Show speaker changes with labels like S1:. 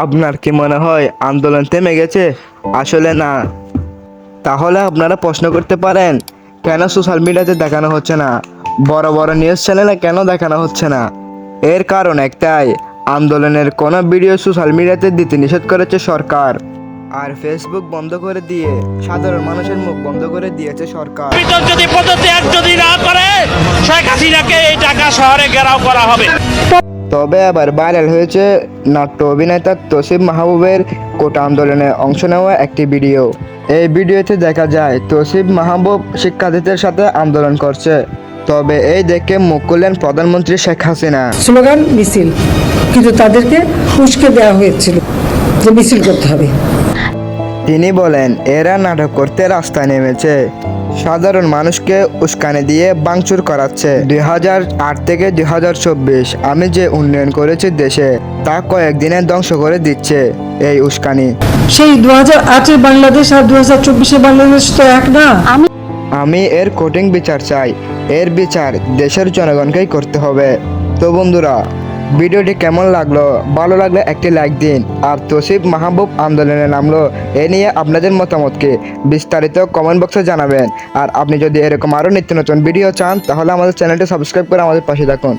S1: আপনার কি মনে হয় আন্দোলন থেমে গেছে? আসলে না। তাহলে আপনারা প্রশ্ন করতে পারেন, কেন সোশ্যাল মিডিয়াতে দেখানো হচ্ছে না, বড় বড় নিউজ চ্যানেলে কেন দেখানো হচ্ছে না? এর কারণ একটাই, আন্দোলনের কোনো ভিডিও সোশ্যাল মিডিয়াতে দিতে নিষেধ করেছে সরকার। আর ফেসবুক বন্ধ করে দিয়ে সাধারণ মানুষের মুখ বন্ধ করে দিয়েছে সরকার।
S2: ভিতর যদি পদত্যাগ যদি না করে, শেখ হাসিনাকে এই ঢাকা শহরে ঘেরাও করা হবে।
S1: তবে আবার ভাইরাল হয়েছে নাট্য অভিনেতা তৌসিফ মাহবুবের কোটা আন্দোলনে অংশ নেওয়া একটি ভিডিও। এই ভিডিওতে দেখা যায় তৌসিফ মাহবুব শিক্ষার্থীদের সাথে আন্দোলন করছে। তবে এই দেখে মুখ খুললেন প্রধানমন্ত্রী শেখ হাসিনা।
S3: স্লোগান মিছিল, কিন্তু তাদেরকে উস্কে দেওয়া হয়েছিল যে মিছিল করতে হবে।
S1: তিনি বলেন, এরা নাটক করতে রাস্তায় নেমেছে, সাধারণ মানুষকে উস্কানি দিয়ে ভাঙচুর করাচ্ছে। 2008 থেকে 2024 আমি যে উন্নয়ন করেছি দেশে, তা কয়েকদিনে ধ্বংস করে দিচ্ছে এই উস্কানি।
S3: সেই 2008-এর বাংলাদেশ আর 2024-এর বাংলাদেশ তো এক না।
S1: আমি এর কঠিন বিচার চাই। এর বিচার দেশের জনগণকেই করতে হবে। তো বন্ধুরা, ভিডিওটি কেমন লাগলো? ভালো লাগলে একটি লাইক দিন। আর তৌসিফ মাহবুব আন্দোলনে নামলো, এ নিয়ে আপনাদের মতামতকে বিস্তারিত কমেন্ট বক্সে জানাবেন। আর আপনি যদি এরকম আরও নিত্য নতুন ভিডিও চান, তাহলে আমাদের চ্যানেলটি সাবস্ক্রাইব করে আমাদের পাশে থাকুন।